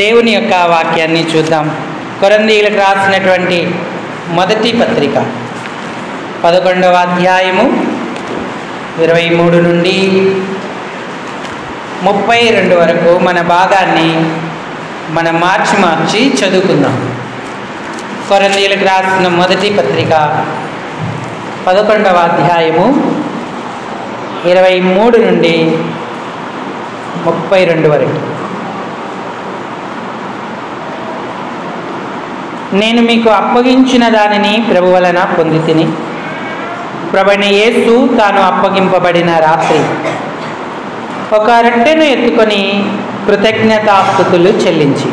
దేవుని యొక్క వాక్యాన్ని చూద్దాం. కొరింథీయులకు రాసినటువంటి మొదటి పత్రిక 11వ అధ్యాయము 23 నుండి 32 వరకు మన భాగాన్ని మనం మార్చి చదువుకుందాం. కొరింథీయులకు రాసిన మొదటి పత్రిక 11వ అధ్యాయము 23 నుండి 32 వరకు. నేను మీకు అప్పగించిన దానిని ప్రభు వలన పొందితిని. ప్రభువైన యేసు తాను అప్పగింపబడిన రాత్రి ఒక రొట్టెను ఎత్తుకొని కృతజ్ఞతాస్తుతులు చెల్లించి,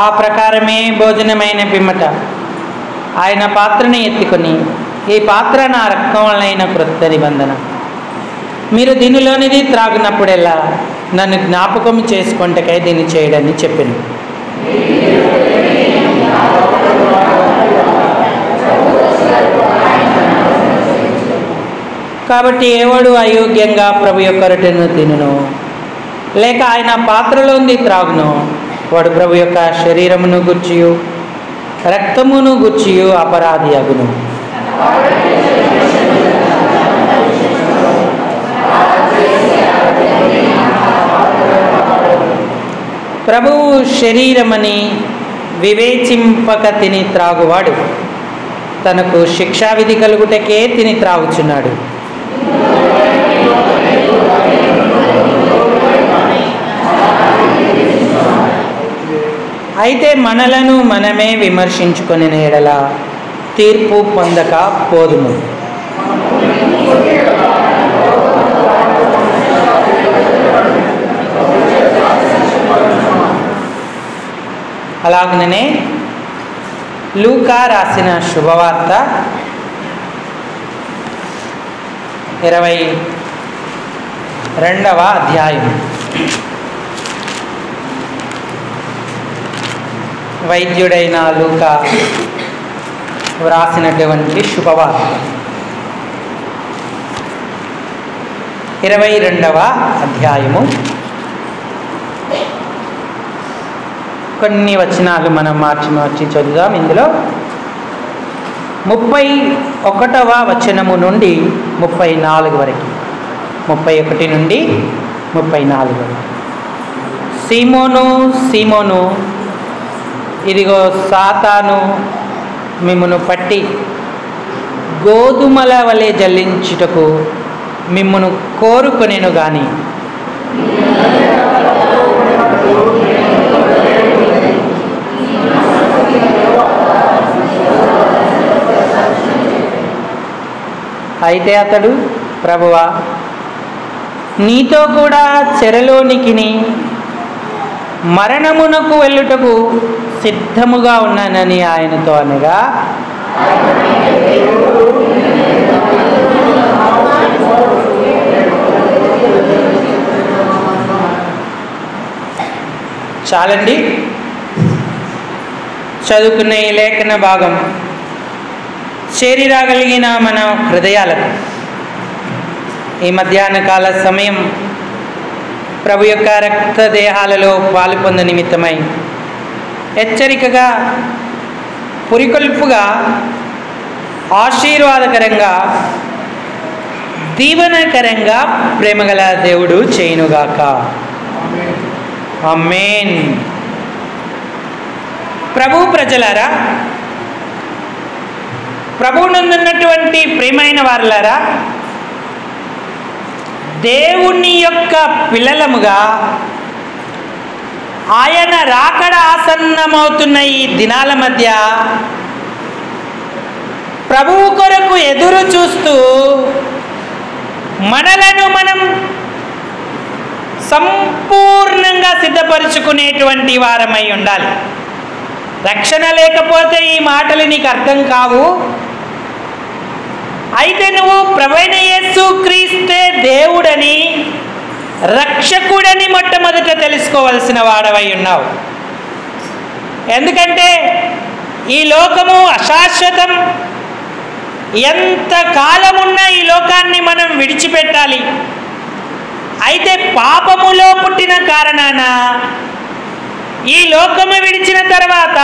ఆ ప్రకారమే భోజనమైన పిమ్మట ఆయన పాత్రను ఎత్తుకొని, ఈ పాత్ర నా రక్తం వలన క్రొత్త నిబంధన, మీరు దీనిలోనిది త్రాగినప్పుడెల్లా నన్ను జ్ఞాపకం చేసుకొనుటకై దీన్ని చేయడని చెప్పాను. కాబట్టి ఎవడు అయోగ్యంగా ప్రభు యొక్క రొట్టెను తినును లేక ఆయన పాత్రలోంది త్రాగును, వాడు ప్రభు యొక్క శరీరమును గూర్చియు రక్తమును గూర్చియు అపరాధి అగును. ప్రభువు శరీరమని వివేచింపక తిని త్రాగువాడు తనకు శిక్షావిధి కలుగుటకే తిని త్రాగుచున్నాడు. అయితే మనలను మనమే విమర్శించుకొని ఎడల తీర్పు పొందక పోదుము. అలాగనే లూకా రాసిన శుభవార్త 22వ అధ్యాయం. వైద్యుడైన లూకా వ్రాసినటువంటి శుభవార్త 22వ అధ్యాయము. కొన్ని వచనాలు మనం మార్చి చదువుదాం. ఇందులో 31వ వచనము నుండి 34 వరకు, 31 నుండి 34 వరకు. సీమోను సీమోను, ఇదిగో సాతాను మిమ్మును పట్టి గోధుమల వలె జల్లించుటకు మిమ్మును కోరుకొనెను గాని అయితే అతడు, ప్రభువా, నీతో కూడా చెరలోనికిని మరణమునకు వెళ్ళుటకు సిద్ధముగా ఉన్నానని ఆయనతో అనగా, చాలండి. చదువుకున్న ఈ లేఖన భాగం చేరిరాగలిగిన మన హృదయాలకు ఈ మధ్యాహ్న కాల సమయం ప్రభు యొక్క రక్త దేహాలలో పాలు పొంద నిమిత్తమై హెచ్చరికగా, పురికొల్పుగా, ఆశీర్వాదకరంగా, దీవెనకరంగా ప్రేమగల దేవుడు చేయునుగాక. ఆమేన్. ప్రభు ప్రజలారా, ప్రభువునందున్నటువంటి ప్రియమైన వారులారా, దేవుని యొక్క పిల్లలముగా ఆయన రాకడ ఆసన్నమవుతున్న ఈ దినాల మధ్య ప్రభువు కొరకు ఎదురు చూస్తూ మనలను మనం సంపూర్ణంగా సిద్ధపరుచుకునేటువంటి వారమై ఉండాలి. రక్షణ లేకపోతే ఈ మాటలు నీకు అర్థం కావు. అయితే నువ్వు ప్రభువైన యేసు క్రీస్తే దేవుడని, రక్షకుడని మొట్టమొదట తెలుసుకోవలసిన వాడవై ఉన్నావు. ఎందుకంటే ఈ లోకము అశాశ్వతం. ఎంత కాలమున్నా ఈ లోక మనం విడిచిపెట్టాలి. అయితే పాపములో పుట్టిన కారణాన ఈ లోకము విడిచిన తర్వాత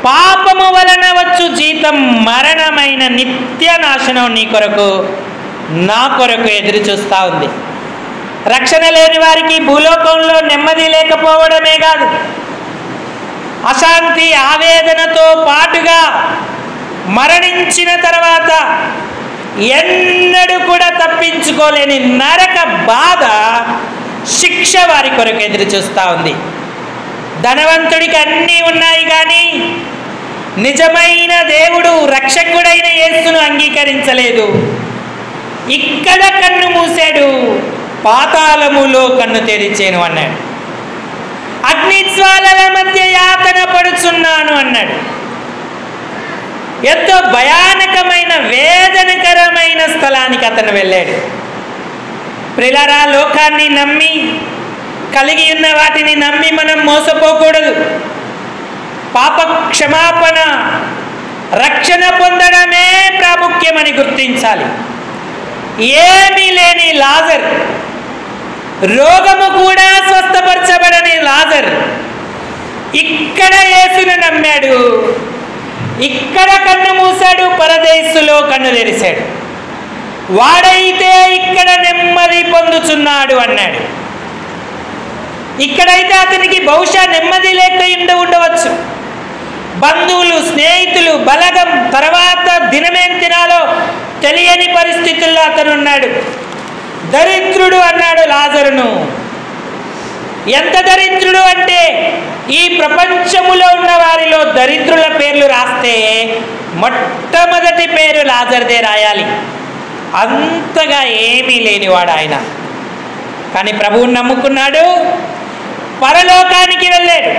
పాపము వలన వచ్చు జీతం మరణమైన నిత్య నాశనం నీ కొరకు నా కొరకు ఎదురు చూస్తూ ఉంది. రక్షణ లేని వారికి భూలోకంలో నెమ్మది లేకపోవడమే కాదు, అశాంతి ఆవేదనతో పాటుగా మరణించిన తర్వాత ఎన్నడూ కూడా తప్పించుకోలేని నరక బాధ, శిక్ష వారి కొరకు ఎదురు చూస్తూ ఉంది. ధనవంతుడికి అన్నీ ఉన్నాయి కానీ నిజమైన దేవుడు రక్షకుడైన యేసును అంగీకరించలేదు. ఇక్కడ కన్ను మూసాడు, పాతాళములో కన్ను తెరిచేను అన్నాడు. అగ్నిజ్వాలల మధ్య యాతన పడుచున్నాను అన్నాడు. ఎంతో భయానకమైన వేదనకరమైన స్థలానికి అతను వెళ్ళాడు. ప్రియులారా, లోకాన్ని నమ్మి కలిగి ఉన్న వాటిని నమ్మి మనం మోసపోకూడదు. పాప క్షమాపణ, రక్షణ పొందడమే ప్రాముఖ్యమని గుర్తించాలి. ఏమీ లేని లాజర్, రోగము కూడా స్వస్థపరచబడని లాజర్ ఇక్కడ యేసును నమ్మాడు. ఇక్కడ కన్ను మూసాడు, పరదేశులో కన్ను తెరిచాడు. వాడైతే ఇక్కడ నెమ్మది పొందుచున్నాడు అన్నాడు. ఇక్కడైతే అతనికి బహుశా నెమ్మది లేక ఉండవచ్చు. బంధువులు, స్నేహితులు, బలగం, తర్వాత దినమేం తినాలో తెలియని పరిస్థితుల్లో అతను ఉన్నాడు. దరిద్రుడు అన్నాడు లాజరును. ఎంత దరిద్రుడు అంటే ఈ ప్రపంచములో ఉన్న వారిలో దరిద్రుల పేర్లు రాస్తే మొట్టమొదటి పేరు లాజర్దే రాయాలి. అంతగా ఏమీ లేనివాడు ఆయన. కానీ ప్రభువుని నమ్ముకున్నాడు, పరలోకానికి వెళ్ళాడు.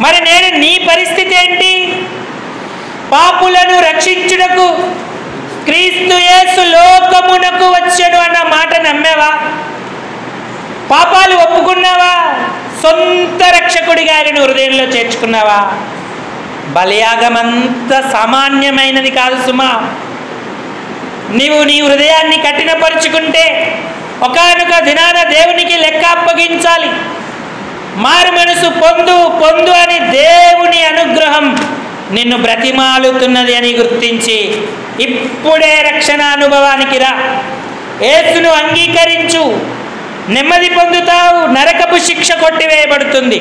మరి నేను నీ పరిస్థితి ఏంటి? పాపులను రక్షించుటకు క్రీస్తు యేసు లోకమునకు వచ్చాడు అన్న మాట నమ్మావా? పాపాలు ఒప్పుకున్నావా? సొంత రక్షకుడిగా ఆయన హృదయంలో చేర్చుకున్నావా? బలియాగమంత సామాన్యమైనది కాదు సుమా. నీవు నీ హృదయాన్ని కఠినపరుచుకుంటే ఒకానొక దినాన దేవునికి లెక్క అప్పగించాలి. మారు మనసు పొందు పొందు అని దేవుని అనుగ్రహం నిన్ను బ్రతిమాలుతున్నది అని గుర్తించి ఇప్పుడే రక్షణ అనుభవానికి రా. యేసును అంగీకరించు, నెమ్మది పొందుతావు. నరకపు శిక్ష కొట్టివేయబడుతుంది.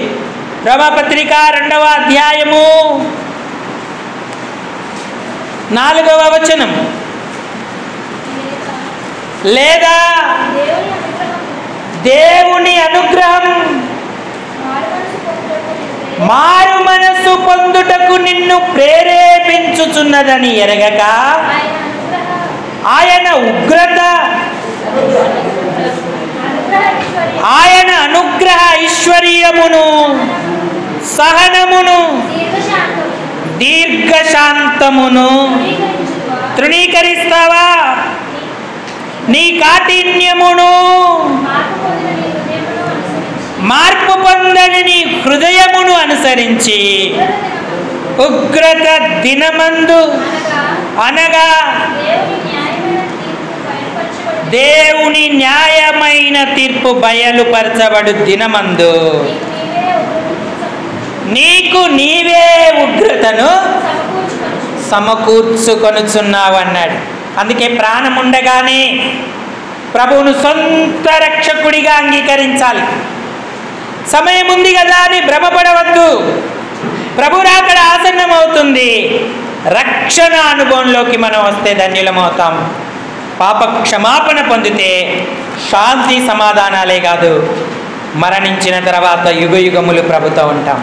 రోమాపత్రిక 2వ అధ్యాయము 4వ వచనం. లేదా దేవుని అనుగ్రహం మారు మనసు పొందుటకు నిన్ను ప్రేరేపించుచున్నదని ఎరగక ఆయన ఉగ్రత, ఆయన అనుగ్రహ ఐశ్వర్యమును, సహనమును, దీర్ఘశాంతమును తృణీకరిస్తావా? నీ కాఠిన్యమును, మార్పు పొందని నీ హృదయమును అనుసరించి ఉగ్రత దినమందు అనగా దేవుని న్యాయమైన తీర్పు బయలుపరచబడు దినమందు నీకు నీవే ఉగ్రతను సమకూర్చుకొనుచున్నావు అన్నాడు. అందుకే ప్రాణం ఉండగానే ప్రభువును సొంత రక్షకుడిగా అంగీకరించాలి. సమయం ఉంది కదా అని భ్రమపడవద్దు. ప్రభు రాకడ ఆసన్నమవుతుంది. రక్షణ అనుభవంలోకి మనం వస్తే ధన్యులమవుతాం. పాప క్షమాపణ పొందితే శాంతి సమాధానాలే కాదు, మరణించిన తర్వాత యుగయుగములు ప్రభుతో ఉంటాం.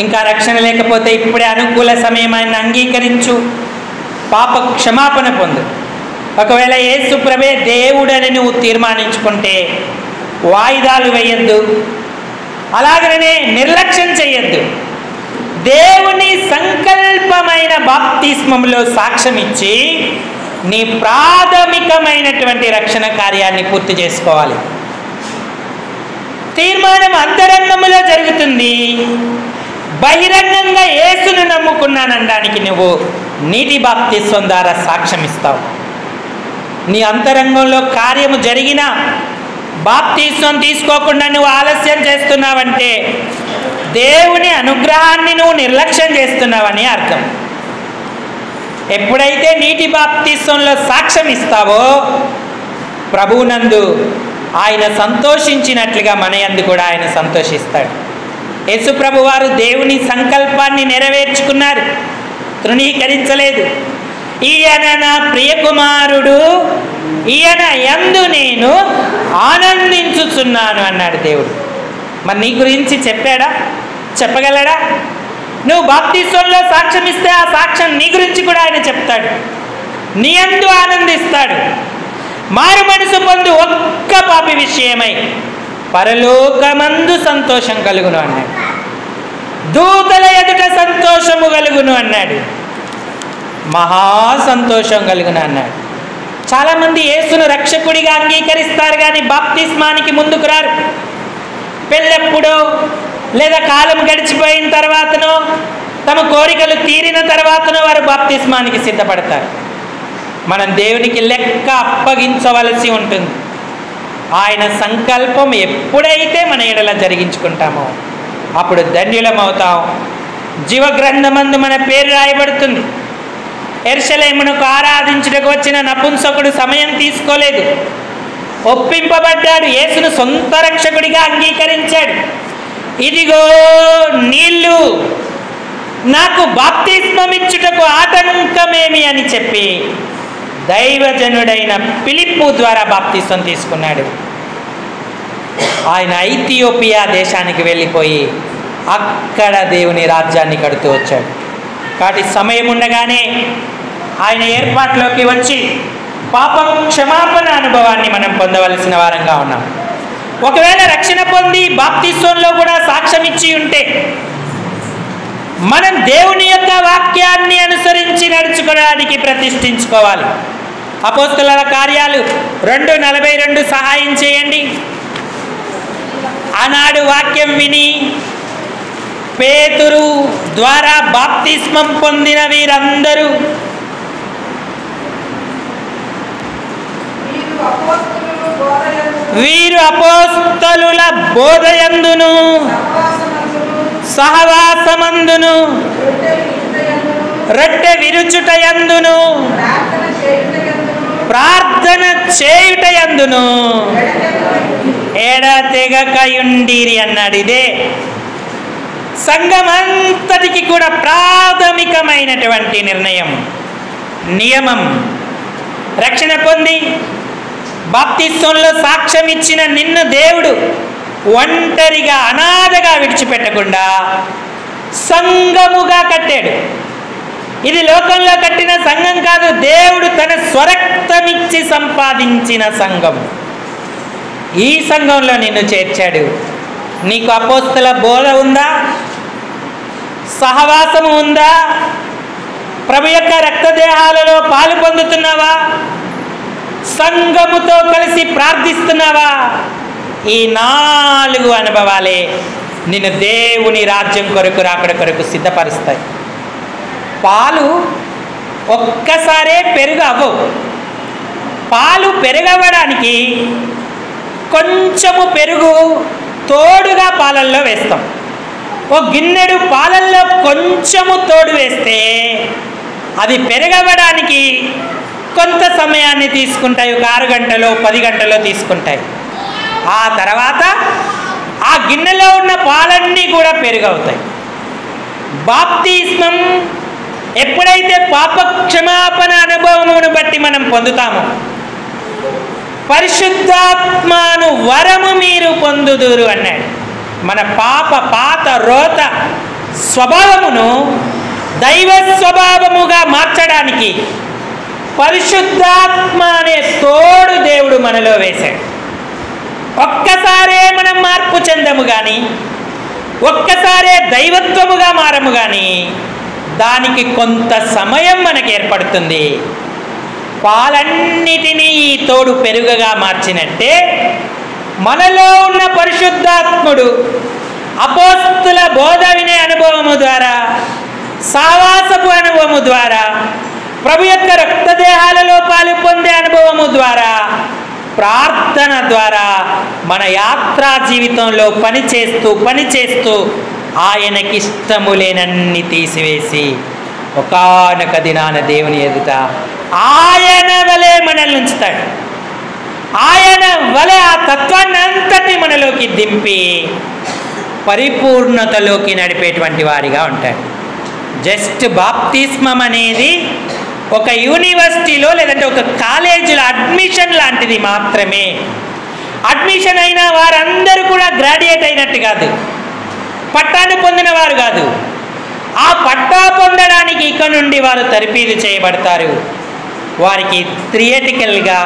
ఇంకా రక్షణ లేకపోతే ఇప్పుడే అనుకూల సమయమైన అంగీకరించు, పాప క్షమాపణ పొందు. ఒకవేళ యేసు ప్రభే దేవుడని నువ్వు తీర్మానించుకుంటే వాయిదాలు వేయద్దు, అలాగనే నిర్లక్ష్యం చేయొద్దు. దేవుని సంకల్పమైన బాప్తిస్మంలో సాక్ష్యం ఇచ్చి నీ ప్రాథమికమైనటువంటి రక్షణ కార్యాన్ని పూర్తి చేసుకోవాలి. తీర్మానం అంతరంగంలో జరుగుతుంది. బహిరంగంగా యేసును నమ్ముకున్నాననడానికి నువ్వు నీటి బాప్తిస్వం ద్వారా సాక్ష్యం ఇస్తావు. నీ అంతరంగంలో కార్యము జరిగినా బాప్తిస్మం తీసుకోకుండా నువ్వు ఆలస్యం చేస్తున్నావంటే దేవుని అనుగ్రహాన్ని నువ్వు నిర్లక్ష్యం చేస్తున్నావని అర్థం. ఎప్పుడైతే నీటి బాప్తిస్మంలో సాక్ష్యం ఇస్తావో ప్రభువునందు ఆయన సంతోషించినట్లుగా మన యందు కూడా ఆయన సంతోషిస్తాడు. యేసు ప్రభు వారు దేవుని సంకల్పాన్ని నెరవేర్చుకున్నారు, తృణీకరించలేదు. ఈయన నా ప్రియకుమారుడు, ఈయన యందు నేను ఆనందించుచున్నాను అన్నాడు దేవుడు. మరి నీ గురించి చెప్పాడా? చెప్పగలడా? నువ్వు బాప్తిస్మంలో సాక్ష్యం ఇస్తే ఆ సాక్ష్యం నీ గురించి కూడా ఆయన చెప్తాడు, నీ యందు ఆనందిస్తాడు. మారు మనసు పొందు ఒక్క పాపి విషయమై పరలోకమందు సంతోషం కలుగును అన్నాడు, దూతల ఎదుట సంతోషము కలుగును అన్నాడు, మహా సంతోషం కలుగును అన్నాడు. చాలామంది యేసును రక్షకుడిగా అంగీకరిస్తారు కానీ బాప్తిస్మానికి ముందుకు రారు. పెళ్ళెప్పుడో లేదా కాలం గడిచిపోయిన తర్వాతనో తమ కోరికలు తీరిన తర్వాతనో వారు బాప్తిస్మానికి సిద్ధపడతారు. మనం దేవునికి లెక్క అప్పగించవలసి ఉంటుంది. ఆయన సంకల్పం ఎప్పుడైతే మన ఎడల జరిగించుకుంటామో అప్పుడు ధన్యులమవుతాం. జీవగ్రంథమందు మన పేరు రాయబడుతుంది. యెరూషలేమునకు ఆరాధించుటకు వచ్చిన నపుంసకుడు సమయం తీసుకోలేదు, ఒప్పింపబడ్డాడు, యేసును సొంత రక్షకుడిగా అంగీకరించాడు. ఇదిగో నీళ్ళు, నాకు బాప్తిస్మమిచ్చుటకు ఆటంకమేమి అని చెప్పి దైవజనుడైన ఫిలిప్పు ద్వారా బాప్తిస్మం తీసుకున్నాడు. ఆయన ఐథియోపియా దేశానికి వెళ్ళిపోయి అక్కడ దేవుని రాజ్యాన్ని కడుతూ వచ్చాడు. కాబట్టి సమయం ఉండగానే ఆయన ఏర్పాట్లోకి వచ్చి పాప క్షమాపణ అనుభవాన్ని మనం పొందవలసిన వారంగా ఉన్నాం. ఒకవేళ రక్షణ పొంది బాప్తిస్మంలో కూడా సాక్ష్యం ఇచ్చి ఉంటే మనం దేవుని యొక్క వాక్యాన్ని అనుసరించి నడుచుకోవడానికి ప్రతిష్ఠించుకోవాలి. అపోస్తలుల కార్యాలు 2:42 సహాయం చేయండి. ఆనాడు వాక్యం విని పేతురు ద్వారా బాప్తిస్మం పొందిన వీరందరూ వీరు అపోస్తలుల బోధయందును సహవాసమందును రొట్టె విరుచుటయందును ప్రార్థన చేయుటయందును ఎడతెగకయుండిరి అన్నాడు. ఇదే సంఘమంతటికి కూడా ప్రాథమికమైనటువంటి నిర్ణయం, నియమం. రక్షణ పొంది బాప్తిస్మంలో సాక్ష్యం ఇచ్చిన నిన్ను దేవుడు ఒంటరిగా అనాథగా విడిచిపెట్టకుండా సంఘముగా కట్టాడు. ఇది లోకంలో కట్టిన సంఘం కాదు, దేవుడు తన స్వరక్తమిచ్చి సంపాదించిన సంఘం. ఈ సంఘంలో నిన్ను చేర్చాడు. నీకు అపోస్తల బోధ ఉందా? సహవాసము ఉందా? ప్రభు యొక్క రక్తదేహాలలో పాలు పొందుతున్నావా? సంఘముతో కలిసి ప్రార్థిస్తున్నావా? ఈ 4 అనుభవాలే నిన్ను దేవుని రాజ్యం కొరకు రాకడ కొరకు సిద్ధపరుస్తాయి. పాలు ఒక్కసారే పెరుగు అవ్వవు. పాలు పెరుగవ్వడానికి కొంచెము పెరుగు తోడుగా పాలల్లో వేస్తాం. ఒక గిన్నెడు పాలల్లో కొంచెము తోడు వేస్తే అది పెరగవడానికి కొంత సమయాన్ని తీసుకుంటాయి. ఒక 6 గంటలో 10 గంటలో తీసుకుంటాయి. ఆ తర్వాత ఆ గిన్నెలో ఉన్న పాలన్నీ కూడా పెరుగవుతాయి. బాప్తిస్మం ఎప్పుడైతే పాప క్షమాపణ అనుభవమును బట్టి మనం పొందుతామో పరిశుద్ధాత్మను వరము మీరు పొందుదురు అన్నాడు. మన పాత రోత స్వభావమును దైవ స్వభావముగా మార్చడానికి పరిశుద్ధాత్మ అనే తోడు దేవుడు మనలో వేశాడు. ఒక్కసారే మనం మార్పు చెందము కానీ, ఒక్కసారే దైవత్వముగా మారము కానీ, దానికి కొంత సమయం మనకు ఏర్పడుతుంది. పాలన్నిటినీ ఈ తోడు పెరుగుగా మార్చినట్టే మనలో ఉన్న పరిశుద్ధాత్ముడు అపోస్తుల బోధ వినే అనుభవము ద్వారా, సహవాసపు అనుభవము ద్వారా, ప్రభు యొక్క రక్తదేహాలలో పాలు పొందే అనుభవము ద్వారా, ప్రార్థన ద్వారా మన యాత్రా జీవితంలో పనిచేస్తూ ఆయనకిష్టము లేనన్ని తీసివేసి ఒకానొక దినాన దేవుని ఎదుట ఆయన వలె మనల్ని ఉంచుతాడు. ఆయన వలె ఆ తత్వాన్ని అంతటి మనలోకి దింపి పరిపూర్ణతలోకి నడిపేటువంటి వారిగా ఉంటాడు. జస్ట్ బాప్తిస్మం అనేది ఒక యూనివర్సిటీలో లేదంటే ఒక కాలేజీలో అడ్మిషన్ లాంటిది మాత్రమే. అడ్మిషన్ అయిన వారందరూ కూడా గ్రాడ్యుయేట్ అయినట్టు కాదు, పట్టాను పొందిన వారు కాదు. ఆ పట్టా పొందడానికి ఇక నుండి వారు తరబీదు చేయబడతారు. వారికి థియరిటికల్గా,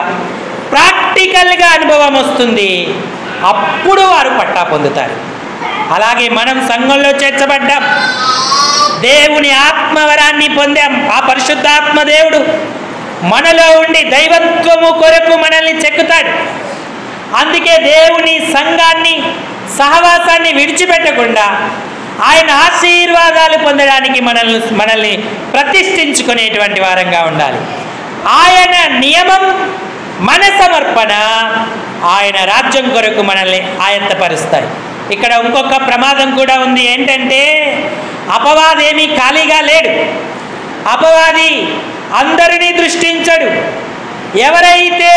ప్రాక్టికల్గా అనుభవం వస్తుంది. అప్పుడు వారు పట్టా పొందుతారు. అలాగే మనం సంఘంలో చేర్చబడ్డాం, దేవుని ఆత్మవరాన్ని పొందాం. ఆ పరిశుద్ధాత్మ దేవుడు మనలో ఉండి దైవత్వము కొరకు మనల్ని చెక్కుతాడు. అందుకే దేవుని సంఘాన్ని, సహవాసాన్ని విడిచిపెట్టకుండా ఆయన ఆశీర్వాదాలు పొందడానికి మనల్ని ప్రతిష్ఠించుకునేటువంటి వారంగా ఉండాలి. ఆయన నియమం, మన సమర్పణ ఆయన రాజ్యం కొరకు మనల్ని ఆయత్తపరుస్తాయి. ఇక్కడ ఇంకొక ప్రమాదం కూడా ఉంది. ఏంటంటే అపవాది ఏమీ ఖాళీగా లేడు. అపవాది అందరినీ దృష్టించడు. ఎవరైతే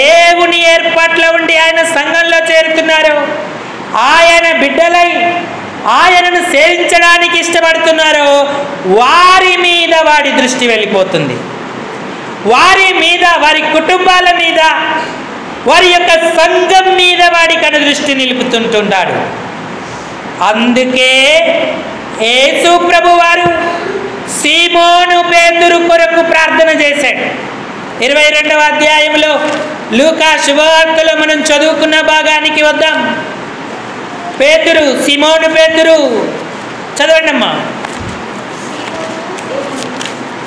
దేవుని ఏర్పాట్లో ఉండి ఆయన సంఘంలో చేరుతున్నారో, ఆయన బిడ్డలై ఆయనను సేవించడానికి ఇష్టపడుతున్నారో వారి మీద వాడి దృష్టి వెళ్ళిపోతుంది. వారి మీద, వారి కుటుంబాల మీద, వారి యొక్క సంఘం మీద వాడి కనుదృష్టి నిలుపుతుంటాడు. అందుకే యేసు ప్రభు వారు సీమోను పేతురు కొరకు ప్రార్థన చేశాడు. 22వ అధ్యాయంలో లూకా శుభవార్తలో మనం చదువుకున్న భాగానికి వద్దాం. పేతురు, సీమోను పేతురు, చదవండి అమ్మా.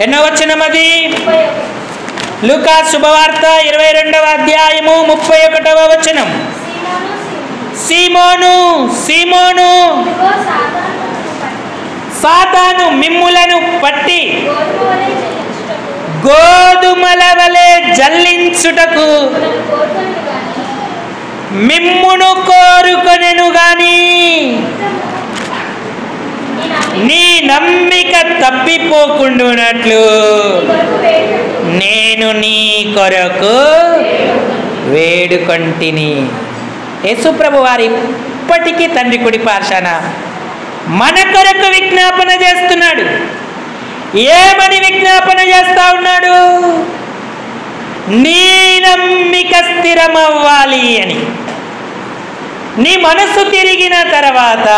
ఎన్నో వచనం అది? లూకా శుభవార్త 22వ అధ్యాయము 31వ వచనం. సీమోను, సీమోను, సాతాను మిమ్ములను పట్టి గోధుమల వలె జల్లించుటకు మిమ్మును కోరుకొనెను గాని నీ నమ్మిక తప్పిపోకుండునట్లు నేను నీ కొరకు వేడుకొంటిని. యేసుప్రభు వారు ఇప్పటికీ తండ్రి కుడి పార్శాన మన కొరకు విజ్ఞాపన చేస్తున్నాడు. ఏమని విజ్ఞాపన చేస్తా ఉన్నాడు? నీ నమ్మిక స్థిరమవ్వాలి అని. నీ మనసు తిరిగిన తర్వాత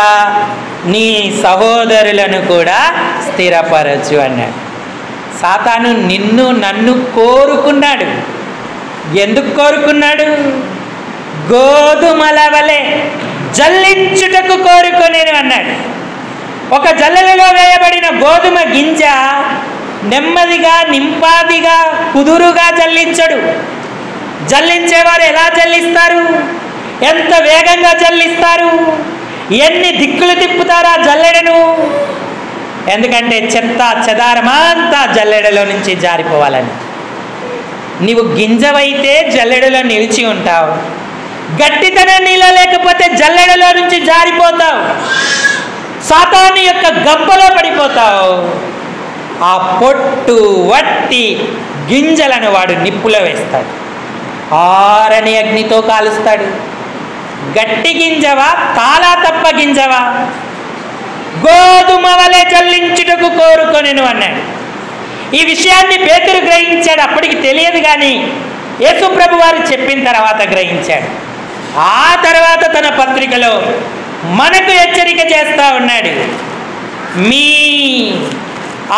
నీ సహోదరులను కూడా స్థిరపరచు అన్నాడు. సాతాను నిన్ను నన్ను కోరుకున్నాడు. ఎందుకు కోరుకున్నాడు? గోధుమల వలె జల్లించుటకు కోరుకొనేను అన్నాడు. ఒక జల్లెలలో వేయబడిన గోధుమ గింజ నెమ్మదిగా, నింపాదిగా, కుదురుగా జల్లించడు. జల్లించేవారు ఎలా జల్లిస్తారు? ఎంత వేగంగా జల్లిస్తారు? ఎన్ని దిక్కులు తిప్పుతారా జల్లెడను? ఎందుకంటే చెత్త చెదారమంతా జల్లెడలో నుంచి జారిపోవాలని. నీవు గింజవైతే జల్లెడలో నిలిచి ఉంటావు. గట్టితనం నీలో లేకపోతే జల్లెడలో నుంచి జారిపోతావు. సాతాను యొక్క గంపలో పడిపోతావు. ఆ పొట్టు వట్టి గింజలను వాడు నిప్పులో వేస్తాడు, ఆరని అగ్నితో కాలుస్తాడు. గట్టి గింజవా, తాళా తప్ప గింజవా? గోధుమ వలె జల్లించుటకు కోరుకొనెను అన్నాడు. ఈ విషయాన్ని పేతురు గ్రహించాడు. అప్పటికి తెలియదు, కానీ యేసుప్రభు వారు చెప్పిన తర్వాత గ్రహించాడు. ఆ తర్వాత తన పత్రికలో మనకు హెచ్చరిక చేస్తూ ఉన్నాడు. మీ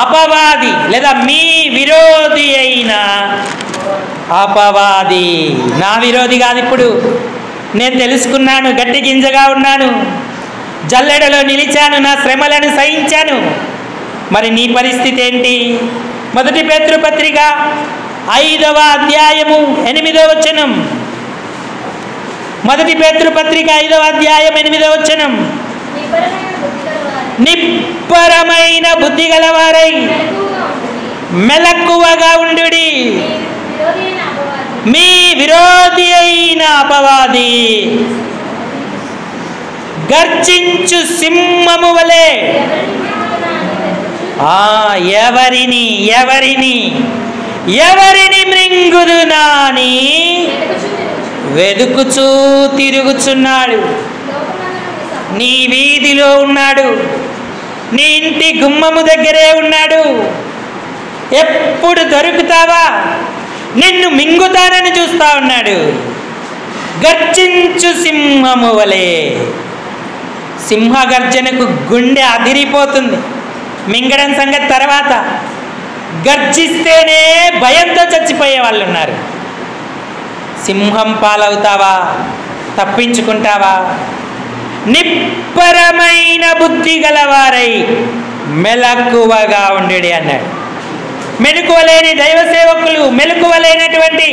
అపవాది లేదా మీ విరోధి అయిన అపవాది, నా విరోధి కాదు. ఇప్పుడు నేను తెలుసుకున్నాను, గట్టి గింజగా ఉన్నాను, జల్లెడలో నిలిచాను, నా శ్రమలను సహించాను. మరి నీ పరిస్థితి ఏంటి? 1 పేతురు పత్రిక 5వ అధ్యాయము 8వ వచనం. 1 పేతురు పత్రిక 5వ అధ్యాయం 8వ వచనం. నిబ్బరమైన బుద్ధి గలవారై మెలకువగా ఉండుడి. మీ విరోధి అయిన అపవాది గర్జించు సింహము వలె ఎవరిని ఎవరిని ఎవరిని మృంగుదునాని వెదుకుచూ తిరుగుచున్నాడు. నీ వీధిలో ఉన్నాడు, నీ ఇంటి గుమ్మము దగ్గరే ఉన్నాడు. ఎప్పుడు దొరుకుతావా, నిన్ను మింగుతానని చూస్తా ఉన్నాడు. గర్జించు సింహము వలె. సింహ గర్జనకు గుండె అదిరిపోతుంది. మింగడం సంగతి తర్వాత, గర్జిస్తేనే భయంతో చచ్చిపోయే వాళ్ళు ఉన్నారు. సింహం పాలవుతావా, తప్పించుకుంటావా? నిబ్బరమైన బుద్ధి గలవారై మెలకువగా ఉండుడి అన్నాడు. మెలకువలేని దైవ సేవకులు, మెలకువలేనటువంటి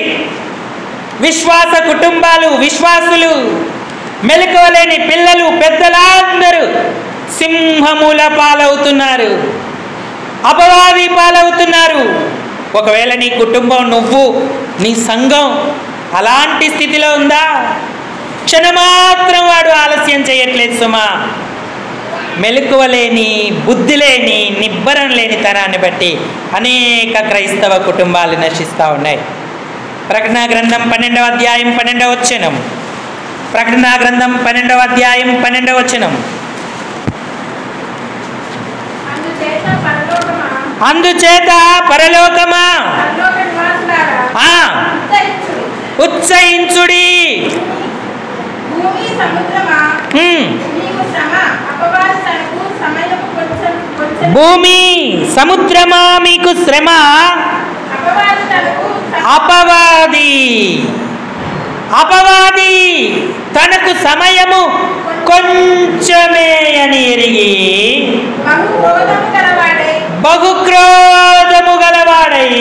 విశ్వాస కుటుంబాలు, విశ్వాసులు, మెలకువలేని పిల్లలు, పెద్దలందరూ సింహముల పాలవుతున్నారు, అపవాది పాలవుతున్నారు. ఒకవేళ నీ కుటుంబం, నువ్వు, నీ సంఘం అలాంటి స్థితిలో ఉందా? క్షణమాత్రం వాడు ఆలస్యం చేయట్లేదు సుమా. మెలకువలేని, బుద్ధి లేని, నిబ్బరం లేని తనాన్ని బట్టి అనేక క్రైస్తవ కుటుంబాలు నశిస్తూ ఉన్నాయి. ప్రకటన గ్రంథం 12వ అధ్యాయం 12వ వచనం. ప్రకటన గ్రంథం 12వ అధ్యాయం 12వ వచనం. అందుచేత పరలోకమా ఉత్సహించుడి, భూమి సముద్రమా మీకు శ్రమ, అపవాది అపవాది తనకు సమయము కొంచెమే అని ఎరిగి బహుక్రోధము గలవాడై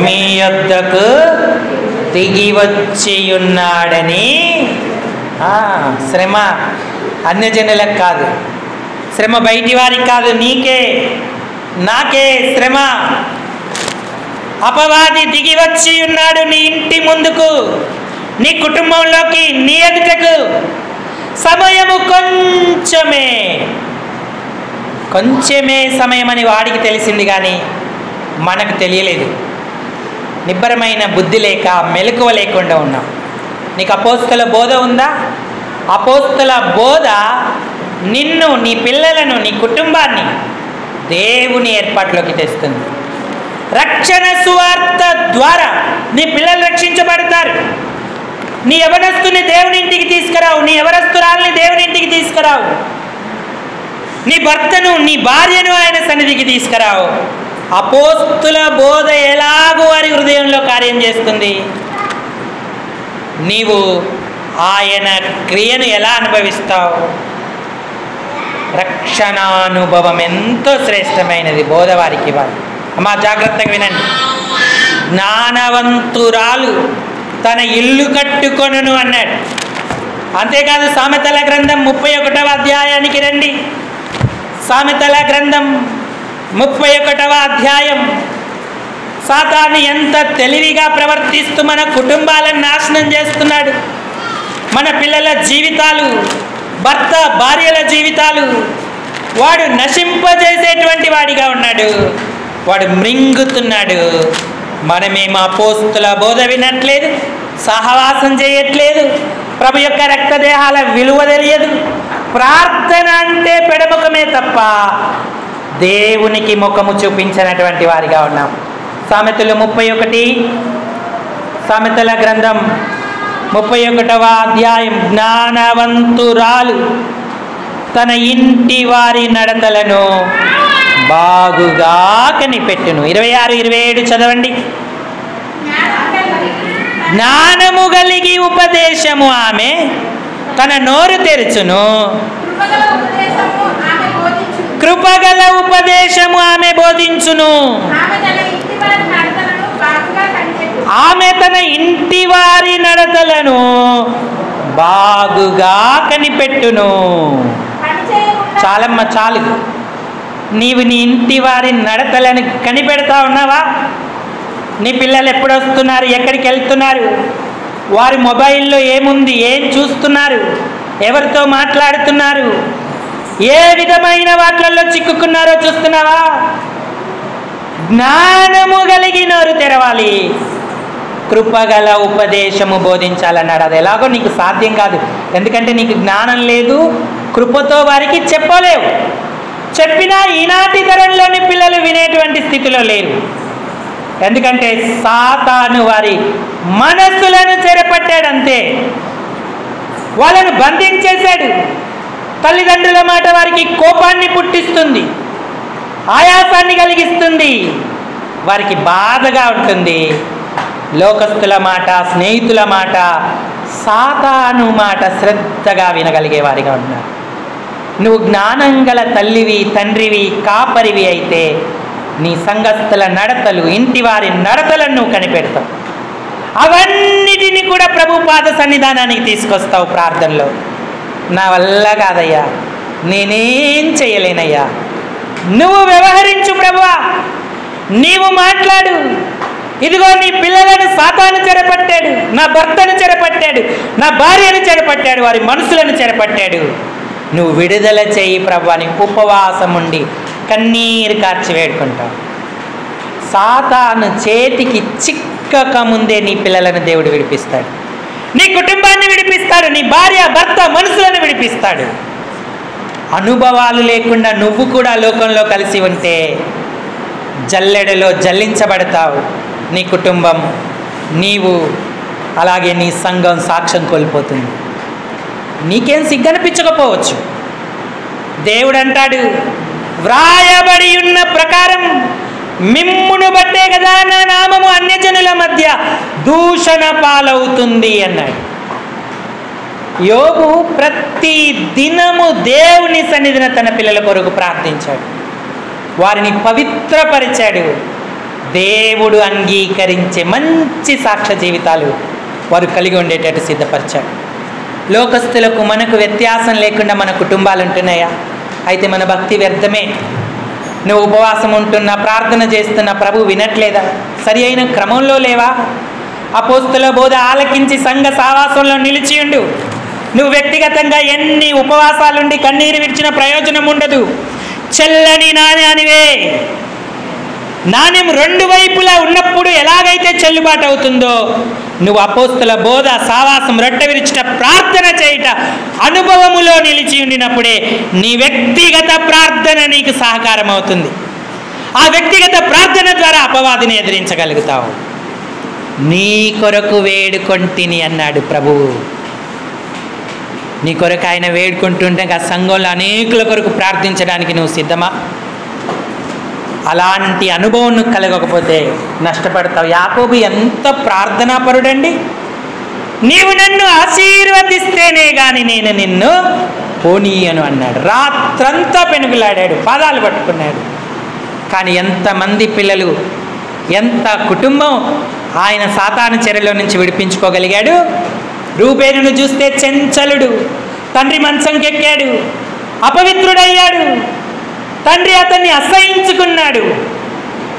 మీ యొద్దకు దిగి వచ్చి ఉన్నాడని. శ్రమ అన్యజనులకు కాదు, శ్రమ బయటి వారికి కాదు, నీకే నాకే శ్రమ. అపవాది దిగి వచ్చి ఉన్నాడు నీ ఇంటి ముందుకు, నీ కుటుంబంలోకి, నీ ఎదుటకు. సమయము కొంచెమే, కొంచెమే సమయం అని వాడికి తెలిసింది కానీ మనకు తెలియలేదు. నిబ్బరమైన బుద్ధి లేక, మెలకువ లేకుండా ఉన్నాం. నీకు అపోస్తల బోధ ఉందా? అపోస్తల బోధ నిన్ను, నీ పిల్లలను, నీ కుటుంబాన్ని దేవుని ఏర్పాటులోకి తెస్తుంది. రక్షణ సువార్త ద్వారా నీ పిల్లలు రక్షించబడతారు. నీ యవనస్తుని దేవుని ఇంటికి తీసుకురావు, నీ యవనస్తురాల్ని దేవుని ఇంటికి తీసుకురావు, నీ భర్తను, నీ భార్యను ఆయన సన్నిధికి తీసుకురావు. అపోస్తుల బోధ ఎలాగో వారి హృదయంలో కార్యం చేస్తుంది. నీవు ఆయన క్రియను ఎలా అనుభవిస్తావు? రక్షణానుభవం ఎంతో శ్రేష్టమైనది, బోధ వారికి ఇవ్వాలి. అమ్మా జాగ్రత్తగా వినండి. జ్ఞానవంతురాలు తన ఇల్లు కట్టుకొనును అన్నాడు. అంతేకాదు, సామెతల గ్రంథం 31వ అధ్యాయానికి రండి. సామెతల గ్రంథం 31వ అధ్యాయం. సాతాను ఎంత తెలివిగా ప్రవర్తిస్తూ మన కుటుంబాలను నాశనం చేస్తున్నాడు. మన పిల్లల జీవితాలు, భర్త భార్యల జీవితాలు వాడు నశింపజేసేటువంటి వాడిగా ఉన్నాడు. వాడు మృంగుతున్నాడు. మనమేమో అపోస్తుల బోధ వినట్లేదు, సహవాసం చేయట్లేదు, ప్రభు యొక్క రక్తదేహాల విలువ తెలియదు. ప్రార్థన అంటే పెడముఖమే తప్ప దేవునికి ముఖము చూపించినటువంటి వారిగా ఉన్నాం. సామెతలు 31, సామెతల గ్రంథం 31వ అధ్యాయం. జ్ఞానవంతురాలు తన ఇంటి వారి నడతలను బాగుగా కనిపెట్టును. 26, 27 చదవండి. జ్ఞానము కలిగి ఉపదేశము ఆమె తన నోరు తెరుచును, కృపగల ఉపదేశము ఆమె బోధించును. ఆమె తన ఇంటి వారి నడతలను బాగుగా కనిపెట్టును. చాలమ్మ చాలు. నీవు నీ ఇంటి వారి నడతలను కనిపెడతా ఉన్నావా? నీ పిల్లలు ఎప్పుడు వస్తున్నారు, ఎక్కడికి వెళ్తున్నారు, వారి మొబైల్లో ఏముంది, ఏం చూస్తున్నారు, ఎవరితో మాట్లాడుతున్నారు, ఏ విధమైన వాటిల్లో చిక్కుకున్నారో చూస్తున్నావా? జ్ఞానము కలిగి నోరు తెరవాలి, కృపగల ఉపదేశము బోధించాలన్నాడు. అది ఎలాగో నీకు సాధ్యం కాదు, ఎందుకంటే నీకు జ్ఞానం లేదు, కృపతో వారికి చెప్పలేవు. చెప్పినా ఈనాటి తరంలోని పిల్లలు వినేటువంటి స్థితిలో లేరు. ఎందుకంటే సాతాను వారి మనస్సులను చెరపట్టాడంతే, వాళ్ళను బంధించేశాడు. తల్లిదండ్రుల మాట వారికి కోపాన్ని పుట్టిస్తుంది, ఆయాసాన్ని కలిగిస్తుంది, వారికి బాధగా ఉంటుంది. లోకస్తుల మాట, స్నేహితుల మాట, సాతాను మాట శ్రద్ధగా వినగలిగే వారిగా ఉన్నారు. నువ్వు జ్ఞానం గల తల్లివి, తండ్రివి, కాపరివి అయితే నీ సంఘస్థుల నడతలు, ఇంటి వారి నడతలను నువ్వు కనిపెడతావు. అవన్నిటిని కూడా ప్రభు పాద సన్నిధానానికి తీసుకొస్తావు ప్రార్థనలో. నా వల్ల కాదయ్యా, నేనేం చేయలేనయ్యా, నువ్వు వ్యవహరించు ప్రభువా, నీవు మాట్లాడు. ఇదిగో నీ పిల్లలను సాతాను చెరపట్టాడు, నా భర్తను చెరపట్టాడు, నా భార్యను చెరపట్టాడు, వారి మనసులను చెరపట్టాడు, నువ్వు విడుదల చేయి ప్రభువా అని ఉపవాసం ఉండి కన్నీరు కార్చి వేడుకుంటావు. సాతాను చేతికి చిక్కక ముందే నీ పిల్లలను దేవుడు విడిపిస్తాడు, నీ కుటుంబాన్ని విడిపిస్తాడు, నీ భార్య భర్త మనసులను విడిపిస్తాడు. అనుభవాలు లేకుండా నువ్వు కూడా లోకంలో కలిసి ఉంటే జల్లెడలో జల్లించబడతావు. నీ కుటుంబం, నీవు, అలాగే నీ సంఘం సాక్ష్యం కోల్పోతుంది. నీకేం సిగ్గనిపించకపోవచ్చు. దేవుడు అంటాడు, వ్రాయబడి ఉన్న ప్రకారం మిమ్మును బట్టే కదా నా నామము అన్యజనుల మధ్య దూషణ పాలవుతుంది అన్నాడు. యోబు ప్రతి దినము దేవుని సన్నిధిన తన పిల్లల కొరకు ప్రార్థించాడు, వారిని పవిత్రపరిచాడు. దేవుడు అంగీకరించే మంచి సాక్ష్య జీవితాలు వారు కలిగి ఉండేటట్టు సిద్ధపరిచాడు. లోకస్తులకు మనకు వ్యత్యాసం లేకుండా మన కుటుంబాలు ఉంటున్నాయా? అయితే మన భక్తి వ్యర్థమే. నువ్వు ఉపవాసం ఉంటున్నా, ప్రార్థన చేస్తున్నా, ప్రభు వినట్లేదా? సరి అయిన క్రమంలో లేవా? అపోస్తుల బోధ ఆలకించి సంఘ సావాసంలో నిలిచియుండు. నువ్వు వ్యక్తిగతంగా ఎన్ని ఉపవాసాలుండి కన్నీరు విడిచిన ప్రయోజనం ఉండదు. చెల్లని నాణ్యానివే. నాణ్యం రెండు వైపులా ఉన్నప్పుడు ఎలాగైతే చెల్లుబాటు అవుతుందో, నువ్వు అపోస్తుల బోధ, సావాసం, రొట్టె విరిచిట, ప్రార్థన చేయుట, అనుభవములో నిలిచి ఉండినప్పుడే నీ వ్యక్తిగత ప్రార్థన నీకు సహకారం అవుతుంది. ఆ వ్యక్తిగత ప్రార్థన ద్వారా అపవాదిని ఎదిరించగలుగుతావు. నీ కొరకు వేడుకొంటిని అన్నాడు ప్రభువు. నీ కొరకు ఆయన వేడుకుంటుంటే ఆ సంఘంలో అనేకుల కొరకు ప్రార్థించడానికి నువ్వు సిద్ధమా? అలాంటి అనుభవం నువ్వు కలగకపోతే నష్టపడతావు. యాకోబు ఎంత ప్రార్థనాపరుడండి. నీవు నన్ను ఆశీర్వదిస్తేనే కానీ నేను నిన్ను పోనీయను అన్నాడు. రాత్రంతా పెనుగులాడాడు, పాదాలు పట్టుకున్నాడు. కానీ ఎంతమంది పిల్లలు, ఎంత కుటుంబం ఆయన సాతాను చెరలో నుంచి విడిపించుకోగలిగాడు. రూబేనును చూస్తే చెంచలుడు, తండ్రి మంచంకెక్కాడు, అపవిత్రుడయ్యాడు, తండ్రి అతన్ని అసహించుకున్నాడు.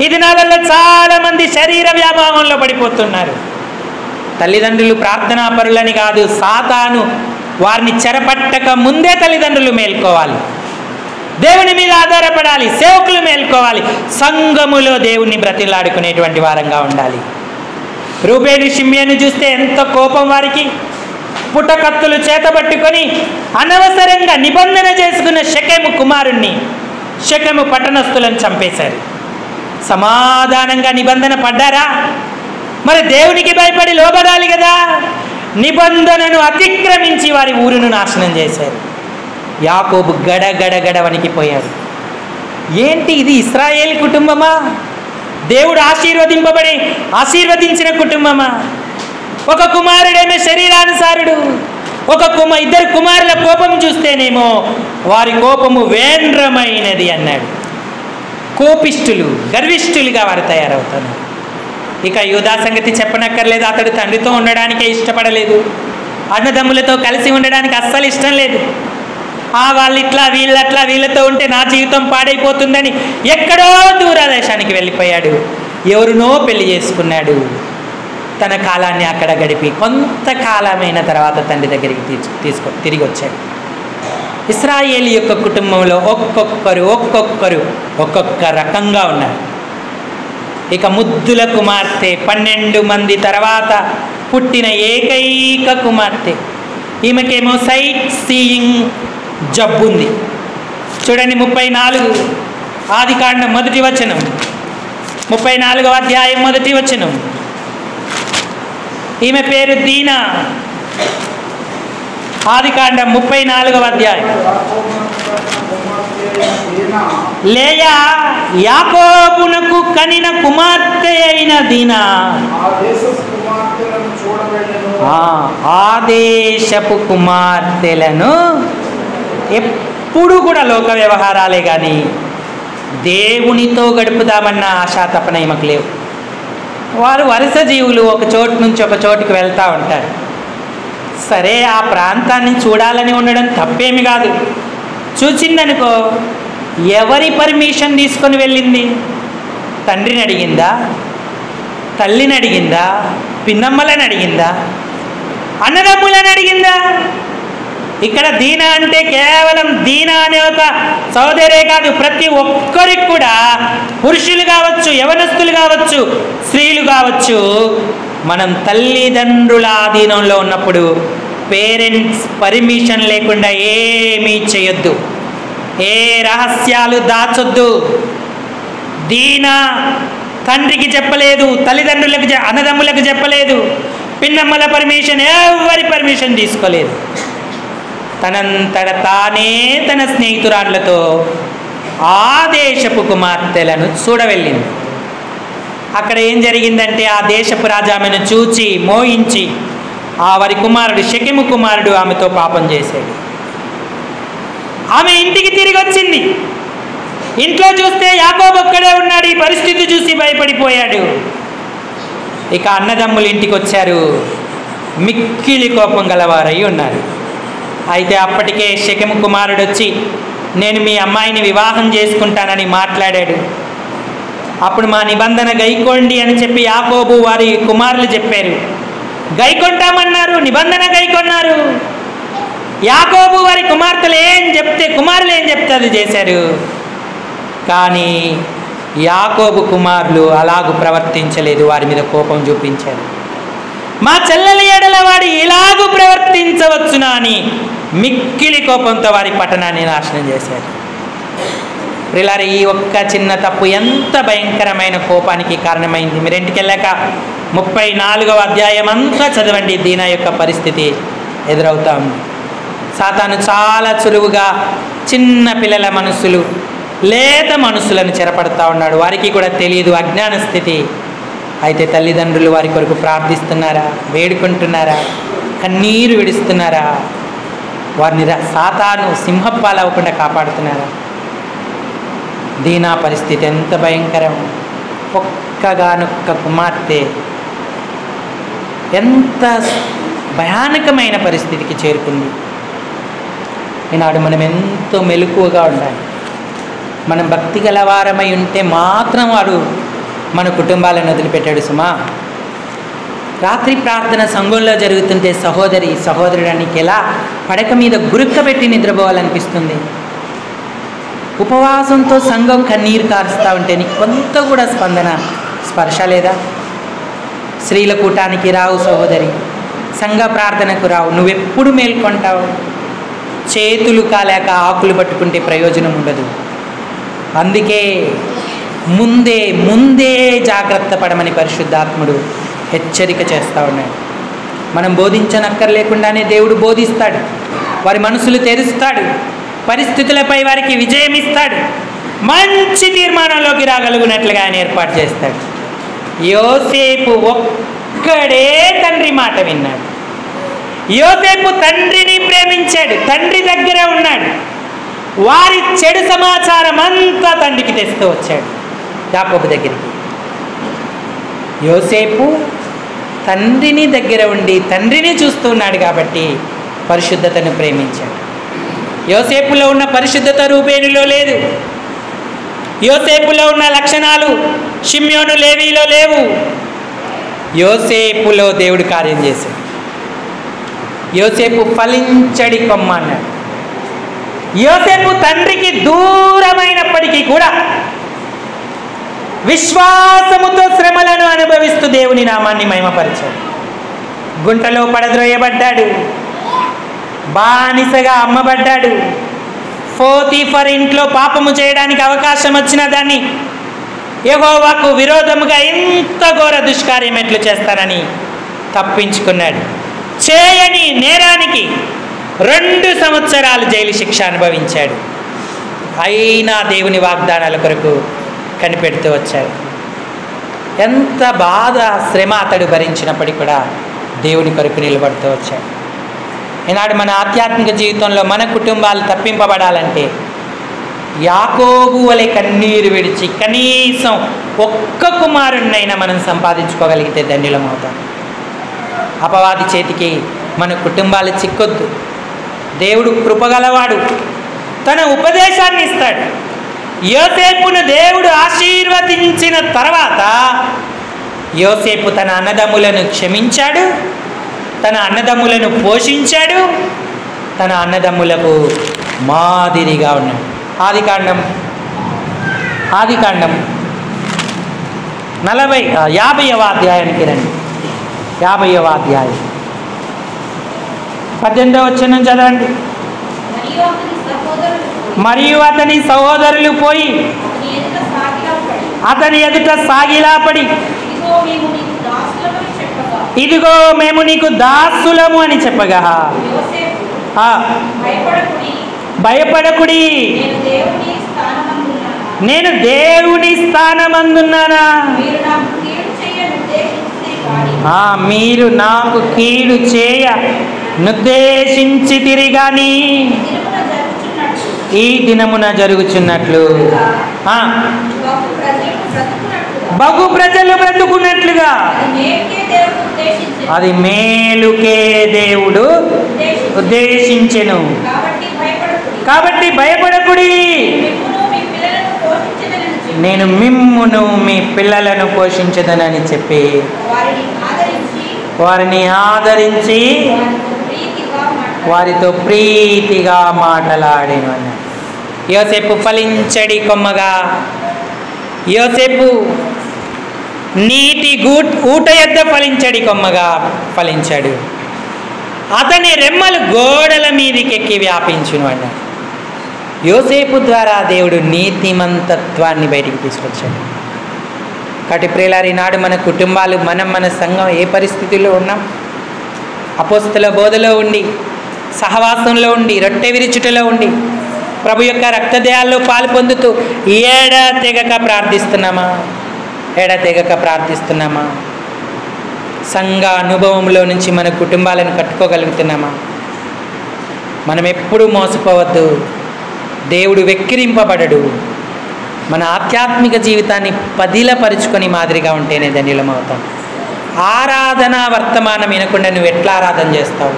ఈ దినాలలో చాలామంది శరీర వ్యామోహంలో పడిపోతున్నారు. తల్లిదండ్రులు ప్రార్థనాపరులని కాదు, సాతాను వారిని చెరపట్టక ముందే తల్లిదండ్రులు మేల్కోవాలి, దేవుని మీద ఆధారపడాలి, సేవకులు మేల్కోవాలి, సంఘములో దేవుణ్ణి బ్రతిలాడుకునేటువంటి వారంగా ఉండాలి. రూబేను షిమ్యోను చూస్తే ఎంత కోపం వారికి. పుటకత్తులు చేతబట్టుకొని అనవసరంగా నిబంధన చేసుకున్న షెకెము కుమారుణ్ణి, షెకెము పట్టణస్థులను చంపేశారు. సమాధానంగా నిబంధన పడ్డారా? మరి దేవునికి భయపడి లోబడాలి కదా. నిబంధనను అతిక్రమించి వారి ఊరును నాశనం చేశారు. యాకోబు గడగడ వణికిపోయాడు. ఏంటి ఇది? ఇశ్రాయేలు కుటుంబమా? దేవుడు ఆశీర్వదించిన కుటుంబమా? ఒక కుమారుడేమో శరీరానుసారుడు, ఇద్దరు కుమారుల కోపం చూస్తేనేమో వారి కోపము వేంద్రమైనది అన్నాడు. కోపిష్ఠులు, గర్విష్ఠులుగా వారు తయారవుతున్నారు. ఇక యూదా సంగతి చెప్పనక్కర్లేదు. అతడు తండ్రితో ఉండడానికే ఇష్టపడలేదు, అన్నదమ్ములతో కలిసి ఉండడానికి అస్సలు ఇష్టం లేదు. వాళ్ళు ఇట్లా వీళ్ళతో ఉంటే నా జీవితం పాడైపోతుందని ఎక్కడో దూరదేశానికి వెళ్ళిపోయాడు. ఎవరినో పెళ్లి చేసుకున్నాడు. తన కాలాన్ని అక్కడ గడిపి కొంతకాలమైన తర్వాత తండ్రి దగ్గరికి తిరిగి వచ్చాడు. ఇశ్రాయేలు యొక్క కుటుంబంలో ఒక్కొక్కరు ఒక్కొక్క రకంగా ఉన్నారు. ఇక ముద్దుల కుమార్తె 12 మంది తర్వాత పుట్టిన ఏకైక కుమార్తె. ఈమెకేమో సైట్ సీయింగ్ జబ్బుంది. చూడండి 34 ఆదికాండం 1వ వచనం, 34వ అధ్యాయం 1వ వచనం. ఈమె పేరు దీనా. ఆదికాండం 34వ అధ్యాయం. లేయా యాకోబునకు కనిన కుమార్తె అయిన దీనా ఆ దేశపు కుమార్తెలను ఎప్పుడు కూడా లోక వ్యవహారాలే కానీ దేవునితో గడుపుదామన్న ఆశా తపన ఈమెకు లేవు. వారు వరుస జీవులు, ఒక చోటు నుంచి ఒక చోటుకి వెళ్తూ ఉంటారు. సరే, ఆ ప్రాంతాన్ని చూడాలని ఉండడం తప్పేమి కాదు. చూసిందనుకో, ఎవరి పర్మిషన్ తీసుకొని వెళ్ళింది? తండ్రిని అడిగిందా? తల్లిని అడిగిందా? పిన్నమ్మలని అడిగిందా? అన్నదమ్ములని అడిగిందా? ఇక్కడ దీనా అంటే కేవలం దీనా అనే ఒక సోదరే కాదు, ప్రతి ఒక్కరికి కూడా, పురుషులు కావచ్చు, యవనస్తులు కావచ్చు, స్త్రీలు కావచ్చు, మనం తల్లిదండ్రుల ఆధీనంలో ఉన్నప్పుడు పేరెంట్స్ పర్మిషన్ లేకుండా ఏమీ చేయొద్దు, ఏ రహస్యాలు దాచొద్దు. దీనా తండ్రికి చెప్పలేదు, తల్లిదండ్రులకు అన్నదమ్ములకు చెప్పలేదు, పిన్నమ్మల పర్మిషన్, ఎవరి పర్మిషన్ తీసుకోలేదు. తనంతట తానే తన స్నేహితురాళ్లతో ఆ దేశపు కుమార్తెలను చూడవెళ్ళింది. అక్కడ ఏం జరిగిందంటే, ఆ దేశపు రాజు ఆమెను చూచి మోహించి వారి కుమారుడు షెకెము కుమారుడు ఆమెతో పాపం చేశాడు. ఆమె ఇంటికి తిరిగి వచ్చింది. ఇంట్లో చూస్తే యాకోబు ఒక్కడే ఉన్నాడు. ఈ పరిస్థితి చూసి భయపడిపోయాడు. ఇక అన్నదమ్ములు ఇంటికి వచ్చారు, మిక్కిలి కోపం గలవారై ఉన్నారు. అయితే అప్పటికే షెకెము కుమారుడు వచ్చి, నేను మీ అమ్మాయిని వివాహం చేసుకుంటానని మాట్లాడాడు. అప్పుడు మా నిబంధన గైకోండి అని చెప్పి యాకోబు వారి కుమారులు చెప్పారు. గైకొంటామన్నారు, నిబంధన గైకొన్నారు. యాకోబు వారి కుమారులు ఏం చెప్తే అది చేశారు. కానీ యాకోబు కుమారులు అలాగూ ప్రవర్తించలేదు, వారి మీద కోపం చూపించారు. మా చెల్లెలి ఎడల వాడు ఇలాగూ ప్రవర్తించవచ్చునా అని మిక్కిలి కోపంతో వారి పట్టణాన్ని నాశనం చేశారు. ప్రియులారా, ఈ ఒక్క చిన్న తప్పు ఎంత భయంకరమైన కోపానికి కారణమైంది. మీరు ఇంటికి వెళ్ళాక 34వ అధ్యాయం అంతా చదవండి. దీనా యొక్క పరిస్థితి ఎదురవుతా ఉంది. సాతాను చాలా సులువుగా చిన్న పిల్లల మనసులు, లేత మనసులను చెరపడతా ఉన్నాడు. వారికి కూడా తెలియదు, అజ్ఞాన స్థితి. అయితే తల్లిదండ్రులు వారి కొరకు ప్రార్థిస్తున్నారా, వేడుకుంటున్నారా, కన్నీరు విడుస్తున్నారా? వారిని సాతాను సింహపాలవ్వకుండా కాపాడుతున్నారా? దీనా పరిస్థితి ఎంత భయంకరం. ఒక్కగానొక్క కుమార్తె ఎంత భయానకమైన పరిస్థితికి చేరుకుంది. ఈనాడు మనం ఎంతో మెలకువగా ఉండాలి. మనం భక్తి గలవారమై ఉంటే మాత్రం వాడు మన కుటుంబాలను వదిలిపెట్టాడు సుమా. రాత్రి ప్రార్థన సంఘంలో జరుగుతుంటే సహోదరుడానికి ఎలా పడక మీద గురుక్కబెట్టి నిద్రపోవాలనిపిస్తుంది. ఉపవాసంతో సంఘం కన్నీరు కారుస్తూ ఉంటే నీకు కొంత కూడా స్పర్శ లేదా? స్త్రీల కూటానికి రావు సహోదరి, సంఘ ప్రార్థనకు రావు, నువ్వెప్పుడు మేల్కొంటావు? చేతులు కాలేక ఆకులు పట్టుకుంటే ప్రయోజనం ఉండదు. అందుకే ముందే జాగ్రత్త పడమని పరిశుద్ధాత్ముడు హెచ్చరిక చేస్తూ ఉన్నాడు. మనం బోధించనక్కర్లేకుండానే దేవుడు బోధిస్తాడు, వారి మనసులు తెరుస్తాడు, పరిస్థితులపై వారికి విజయం ఇస్తాడు, మంచి తీర్మానంలోకి రాగలుగునట్లుగా ఆయన ఏర్పాటు చేస్తాడు. యోసేపు ఒక్కడే తండ్రి మాట విన్నాడు. యోసేపు తండ్రిని ప్రేమించాడు, తండ్రి దగ్గర ఉన్నాడు. వారి చెడు సమాచారం అంతా తండ్రికి తెస్తూ వచ్చాడు యాకోబు దగ్గరికి. యోసేపు తండ్రిని దగ్గర ఉండి తండ్రిని చూస్తున్నాడు కాబట్టి పరిశుద్ధతను ప్రేమించాడు. యోసేపులో ఉన్న పరిశుద్ధత రూబేనులో లేదు. యోసేపులో ఉన్న లక్షణాలు షిమ్యోను లేవీలో లేవు. యోసేపులో దేవుడు కార్యం చేశాడు. యోసేపు ఫలించడి కొమ్మ అన్నాడు. యోసేపు తండ్రికి దూరమైనప్పటికీ కూడా విశ్వాసముతో శ్రమలను అనుభవిస్తూ దేవుని నామాన్ని మహిమపరిచాడు. గుంటలో పడద్రోయబడ్డాడు, బానిసగా అమ్మబడ్డాడు. పోతీఫర్ ఇంట్లో పాపము చేయడానికి అవకాశం వచ్చిన దాన్ని యెహోవాకు విరోధముగా ఇంత ఘోర దుష్కార్యం ఎట్లు చేస్తానని తప్పించుకున్నాడు. చేయని నేరానికి 2 సంవత్సరాలు జైలు శిక్ష అనుభవించాడు. అయినా దేవుని వాగ్దానాల కొరకు కనిపెడుతూ వచ్చాడు. ఎంత బాధ శ్రమ అతడు భరించినప్పటికీ కూడా దేవుని కొరకు నిలబడుతూ వచ్చాడు. ఈనాడు మన ఆధ్యాత్మిక జీవితంలో మన కుటుంబాలు తప్పింపబడాలంటే యాకోబు వలె కన్నీరు విడిచి కనీసం ఒక్క కుమారుణ్ణైనా మనం సంపాదించుకోగలిగితే ధన్యులం అవుతాం. అపవాది చేతికి మన కుటుంబాలు చిక్కొద్దు. దేవుడు కృపగలవాడు, తన ఉపదేశాన్ని ఇస్తాడు. యోసేపును దేవుడు ఆశీర్వదించిన తర్వాత యోసేపు తన అన్నదమ్ములను క్షమించాడు, తన అన్నదమ్ములను పోషించాడు, తన అన్నదమ్ములకు మాదిరిగా ఉన్నాడు. ఆదికాండం 50వ అధ్యాయానికి రండి. 50వ అధ్యాయం 18వ వచనం చదవండి. మరియు అతని సహోదరులు పోయి అతని ఎదుట సాగిలాపడి, ఇదిగో మేము నీకు దాసులము అని చెప్పగా, భయపడకుడి, నేను దేవుని స్థానమందున్నానా? మీరు నాకు కీడు చేయ నుద్దేశించి తిరిగాని ఈ దినమున జరుగుచున్నట్లు బహు ప్రజలు బ్రతుకున్నట్లుగా అది మేలుకే దేవుడు ఉద్దేశించెను. కాబట్టి భయపడకుడి, నేను మిమ్మును మీ పిల్లలను పోషించదనని చెప్పి వారిని ఆదరించి వారితో ప్రీతిగా మాటలాడేను అన్నాడు. యోసేపు ఫలించడి కొమ్మగా, యోసేపు నీటి ఊట యొద్ద ఫలించడి కొమ్మగా ఫలించాడు. అతని రెమ్మలు గోడల మీదికెక్కి వ్యాపించును అన్నాడు. యోసేపు ద్వారా దేవుడు నీతిమంతత్వాన్ని బయటికి తీసుకొచ్చాడు. కాబట్టి ప్రియులారా, ఈనాడు మన కుటుంబాలు, మన సంఘం ఏ పరిస్థితుల్లో ఉన్నాం? అపోస్తల బోధలో ఉండి, సహవాసంలో ఉండి, రొట్టె విరుచుటలో ఉండి, ప్రభు యొక్క రక్తదేహాల్లో పాలు పొందుతూ ఎడతెగక ప్రార్థిస్తున్నామా? సంఘ అనుభవంలో నుంచి మన కుటుంబాలను కట్టుకోగలుగుతున్నామా? మనం ఎప్పుడూ మోసపోవద్దు. దేవుడు వెక్కిరింపబడడు. మన ఆధ్యాత్మిక జీవితాన్ని పదిలపరుచుకొని మాదిరిగా ఉంటేనే ధన్యులం అవుతాం. ఆరాధన వర్తమానం వినకుండా నువ్వు ఎట్లా ఆరాధన చేస్తావు?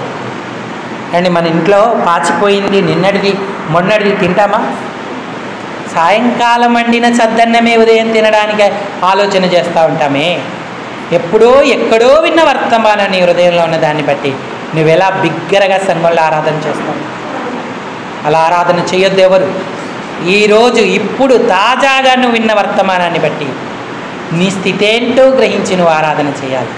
అండి, మన ఇంట్లో పాచిపోయింది నిన్నటిది మొన్నటిది తింటామా? సాయంకాలం వండిన సద్దన్నమే ఉదయం తినడానికి ఆలోచన చేస్తూ ఉంటామే. ఎప్పుడో ఎక్కడో విన్న వర్తమానం నీ హృదయంలో ఉన్న దాన్ని బట్టి నువ్వెలా బిగ్గరగా సంఘంలో ఆరాధన చేస్తావు? అలా ఆరాధన చేయొద్దు ఎవరు. ఈరోజు ఇప్పుడు తాజాగా నువ్వు విన్న వర్తమానాన్ని బట్టి నీ స్థితి ఏంటో గ్రహించి నువ్వు ఆరాధన చేయాలి.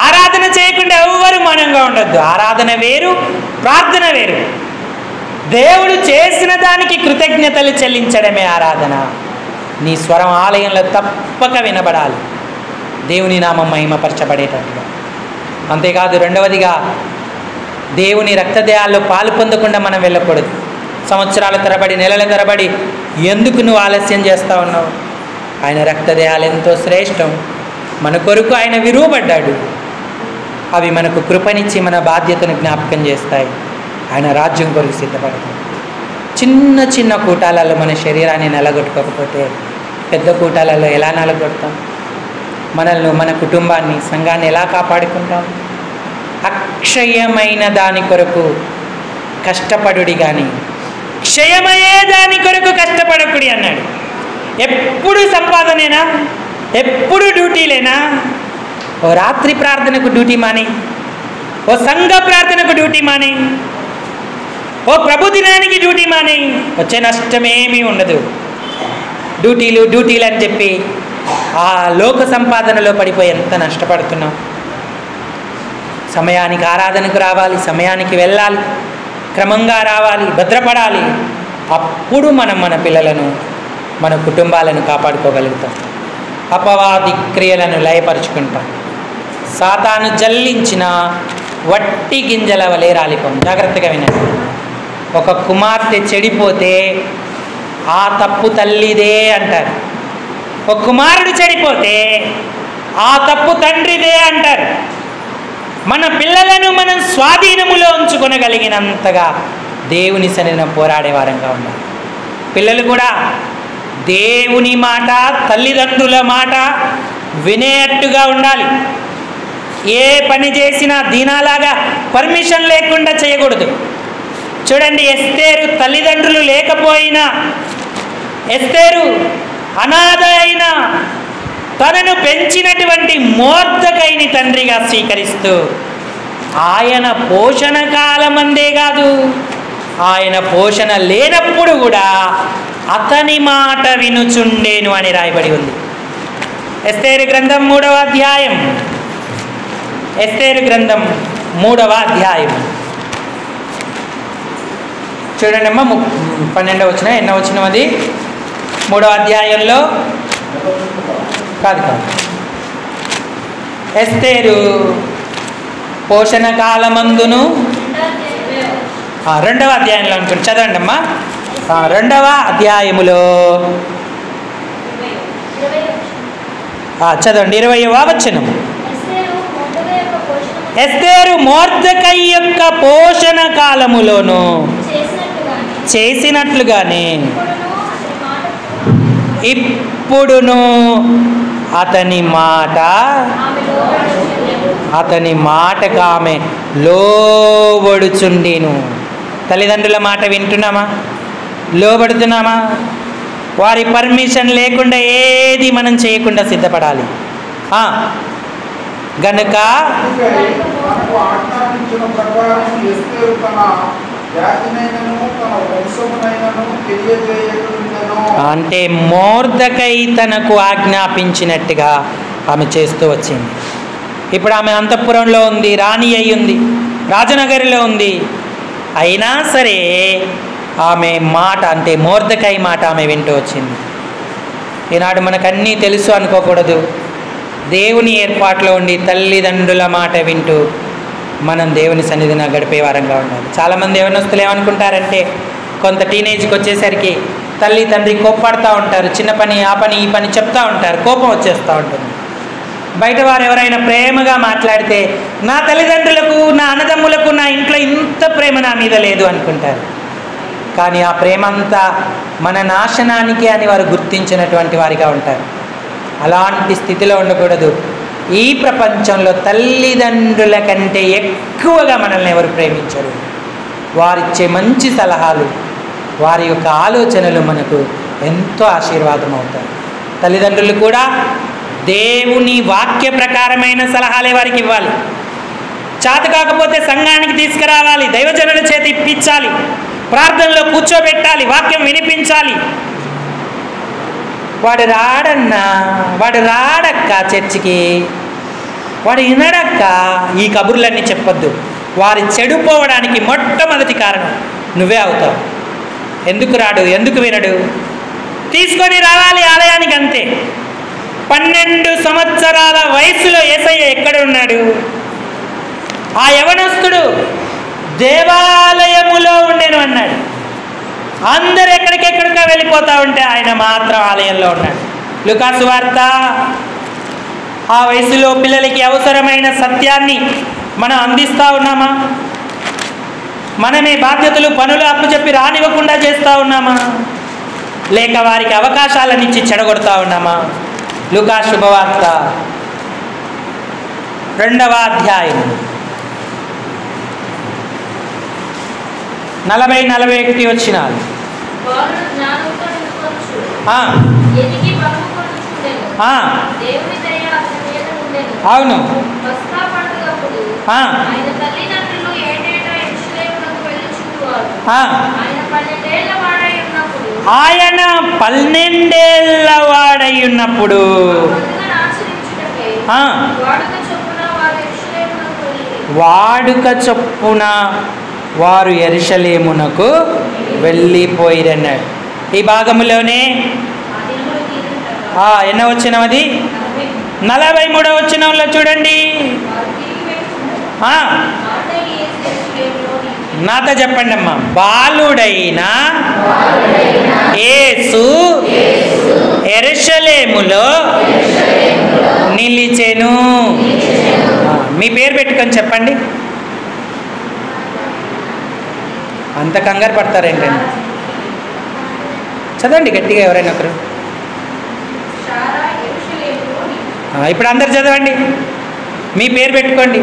ఆరాధన చేయకుండా ఎవ్వరు మౌనంగా ఉండొద్దు. ఆరాధన వేరు, ప్రార్థన వేరు. దేవుడు చేసిన దానికి కృతజ్ఞతలు చెల్లించడమే ఆరాధన. నీ స్వరం ఆలయంలో తప్పక వినబడాలి, దేవుని నామం మహిమపరచబడేటట్టుగా. అంతేకాదు, రెండవదిగా దేవుని రక్తదేహాల్లో పాలు పొందకుండా మనం వెళ్ళకూడదు. సంవత్సరాల తరబడి, నెలల తరబడి ఎందుకు నువ్వు ఆలస్యం చేస్తూ ఉన్నావు? ఆయన రక్తదేహాలు ఎంతో శ్రేష్టం. మన కొరకు ఆయన విరువబడ్డాడు. అవి మనకు కృపనిచ్చి మన బాధ్యతను జ్ఞాపకం చేస్తాయి. ఆయన రాజ్యం కొరకు సిద్ధపడతాం. చిన్న చిన్న కూటాలలో మన శరీరాన్ని నలగొట్టుకోకపోతే పెద్ద కూటాలలో ఎలా నలగొడతాం? మనల్ని, మన కుటుంబాన్ని, సంఘాన్ని ఎలా కాపాడుకుంటాం? అక్షయమైన దాని కొరకు కష్టపడుడి కానీ క్షయమయ్యే దాని కొరకు కష్టపడకుడి అన్నాడు. ఎప్పుడు సంపాదనేనా? ఎప్పుడు డ్యూటీలేనా? ఓ రాత్రి ప్రార్థనకు డ్యూటీ మాని, ఓ సంఘ ప్రార్థనకు డ్యూటీ మాని, ఓ ప్రభు దినానికి డ్యూటీ మాని, వచ్చే నష్టమేమీ ఉండదు. డ్యూటీలు అని చెప్పి ఆ లోక సంపాదనలో పడిపోయి ఎంత నష్టపడుతున్నాం. సమయానికి ఆరాధనకు రావాలి, సమయానికి వెళ్ళాలి, క్రమంగా రావాలి, భద్రపడాలి. అప్పుడు మనం మన పిల్లలను, మన కుటుంబాలను కాపాడుకోగలుగుతాం. అపవాది క్రియలను లయపరుచుకుంటాం. సాతాను జల్లించిన వట్టి గింజల వలె రాలిపోం. జాగ్రత్తగా వినండి. ఒక కుమార్తె చెడిపోతే ఆ తప్పు తల్లిదే అంటారు. ఒక కుమారుడు చెడిపోతే ఆ తప్పు తండ్రిదే అంటారు. మన పిల్లలను మనం స్వాధీనములో ఉంచుకొనగలిగినంతగా దేవుని సన్నిధిలో పోరాడేవారంగా ఉండాలి. పిల్లలు కూడా దేవుని మాట, తల్లిదండ్రుల మాట వినేట్టుగా ఉండాలి. ఏ పని చేసినా దీనాలాగా పర్మిషన్ లేకుండా చేయకూడదు. చూడండి, ఎస్తేరు తల్లిదండ్రులు లేకపోయినా, ఎస్తేరు అనాథ అయినా తనను పెంచినటువంటి మొర్దెకైని తండ్రిగా స్వీకరిస్తూ ఆయన పోషణ కాలమందే కాదు, ఆయన పోషణ లేనప్పుడు కూడా అతని మాట వినుచుండేను అని రాయబడి ఉంది. ఎస్తేరు గ్రంథం 3వ అధ్యాయం. ఎస్తేరు గ్రంథం 3వ అధ్యాయం చూడండి అమ్మ. 12వ వచనం, ఎన్నో వచనం అది? 3వ అధ్యాయంలో కాదు. ఎస్తేరు పోషణ కాలమందును 2వ అధ్యాయంలో అనుకుంటు చదవండి అమ్మా. 2వ అధ్యాయములో చదవండి 20వ వచనం. ఎస్తేరు మొర్దెకై యొక్క పోషణ కాలములోను చేసినట్లుగానే ఇప్పుడును అతని మాటకు ఆమె లోబడుచుండెను. తల్లిదండ్రుల మాట వింటున్నామా? లోబడుతున్నామా? వారి పర్మిషన్ లేకుండా ఏది మనం చేయకుండా సిద్ధపడాలి. గనుక అంటే మొర్దెకై తనకు ఆజ్ఞాపించినట్టుగా ఆమె చేస్తూ వచ్చింది. ఇప్పుడు ఆమె అంతఃపురంలో ఉంది, రాణి అయి ఉంది, రాజనగరిలో ఉంది. అయినా సరే ఆమె మాట, అంటే మొర్దెకై మాట ఆమె వింటూ వచ్చింది. ఈనాడు మనకన్నీ తెలుసు అనుకోకూడదు. దేవుని ఏర్పాట్లో ఉండి తల్లిదండ్రుల మాట వింటూ మనం దేవుని సన్నిధిన గడిపే వారంగా ఉండాలి. చాలామంది యవనస్తులు ఏమనుకుంటారంటే, కొంత టీనేజ్కి వచ్చేసరికి తల్లి తండ్రి కోప్పడుతూ ఉంటారు. చిన్న పని, ఆ పని, ఈ పని చెప్తూ ఉంటారు. కోపం వచ్చేస్తూ ఉంటుంది. బయట వారు ఎవరైనా ప్రేమగా మాట్లాడితే, నా తల్లిదండ్రులకు, నా అన్నదమ్ములకు నా ఇంట్లో ఇంత ప్రేమ నా మీద లేదు అనుకుంటారు. కానీ ఆ ప్రేమ అంతా మన నాశనానికి అని వారు గుర్తించినటువంటి వారిగా ఉంటారు. అలాంటి స్థితిలో ఉండకూడదు. ఈ ప్రపంచంలో తల్లిదండ్రుల కంటే ఎక్కువగా మనల్ని ఎవరు ప్రేమించరు. వారిచ్చే మంచి సలహాలు, వారి యొక్క ఆలోచనలు మనకు ఎంతో ఆశీర్వాదం అవుతాయి. తల్లిదండ్రులు కూడా దేవుని వాక్య ప్రకారమైన సలహాలే వారికి ఇవ్వాలి. చేత కాకపోతే సంఘానికి తీసుకురావాలి, దైవజనుల చేత ఇప్పించాలి, ప్రార్థనలో కూర్చోబెట్టాలి, వాక్యం వినిపించాలి. వాడు రాడన్నా, వాడు రాడక్క చర్చికి, వాడు వినడక్క, ఈ కబుర్లన్నీ చెప్పొద్దు. వారి చెడిపోవడానికి మొట్టమొదటి కారణం నువ్వే అవుతావు. ఎందుకు రాడు, ఎందుకు వినడు? తీసుకొని రావాలి ఆలయానికి, అంతే. 12 సంవత్సరాల వయసులో యేసయ్య ఎక్కడ ఉన్నాడు? ఆ యవనస్తుడు దేవాలయములో ఉండేను అన్నాడు. అందరు ఎక్కడికెక్కడికో వెళ్ళిపోతూ ఉంటే ఆయన మాత్రం ఆలయంలో ఉన్నాడు. లూకాసు వార్త. ఆ వయసులో పిల్లలకి అవసరమైన సత్యాన్ని మనం అందిస్తూ ఉన్నామా? మనమే బాధ్యతలు, పనులు అప్పచెప్పి రానివ్వకుండా చేస్తూ ఉన్నామా? లేక వారికి అవకాశాలను ఇచ్చి చెడగొడతా ఉన్నామా? లూకా శుభవార్త 2వ అధ్యాయం 40-41 వచనాలు. దేవుని దయ అతని మీద ఉండెను. అవును. పస్కా పండుగప్పుడు ఆయన తల్లిదండ్రులు ఏటేటా యెరూషలేమునకు వెళ్ళుచుండువారు. ఆయన 12 ఏళ్ల వాడై ఉన్నప్పుడు పండుగను ఆచరించుటకై వాడుక చొప్పున వారు యెరూషలేమునకు వెళ్ళిపోయిరన్నాడు. ఈ భాగములోనే ఎన్నో వచనమది 43వ వచనంలో చూడండి. నాతో చెప్పండి అమ్మా. బాలుడైన యేసు యెరూషలేములో నిలిచెను. మీ పేరు పెట్టుకొని చెప్పండి. అంత కంగారు పడతారేంటండి? చదవండి గట్టిగా ఎవరైనా ఒకరు. ఇప్పుడు అందరు చదవండి. మీ పేరు పెట్టుకోండి.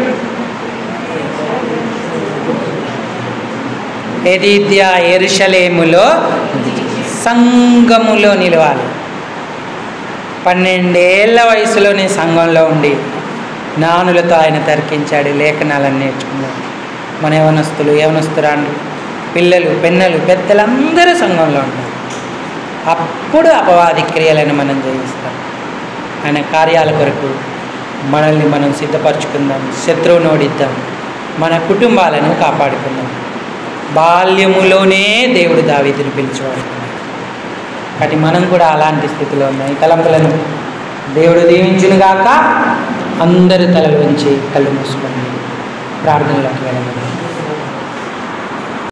యెదిద్యా యెరూషలేములో సంఘములో నిలవాలి. 12 ఏళ్ల వయసులోనే సంఘంలో ఉండి జ్ఞానులతో ఆయన తర్కించాడు, లేఖనాలను నేర్చుకున్నాడు. మన యవనస్తురాండ్రు, పిల్లలు, పెన్నలు, పెద్దలందరూ సంఘంలో ఉంటారు. అప్పుడు అపవాది క్రియలను మనం జయిస్తాం. ఆయన కార్యాల కొరకు మనల్ని మనం సిద్ధపరచుకుందాం, శత్రువును ఓడిద్దాం, మన కుటుంబాలను కాపాడుకుందాం. బాల్యములోనే దేవుడు దావీదుని పిలిచివాడుకున్నాడు. కాబట్టి మనం కూడా అలాంటి స్థితిలో ఉన్నాం. ఈ తలంపులను దేవుడు దీవించునుగాక. అందరి తలలు వంచి కళ్ళు మూసుకొని ప్రార్థనలోకి వెళ్ళగలరు.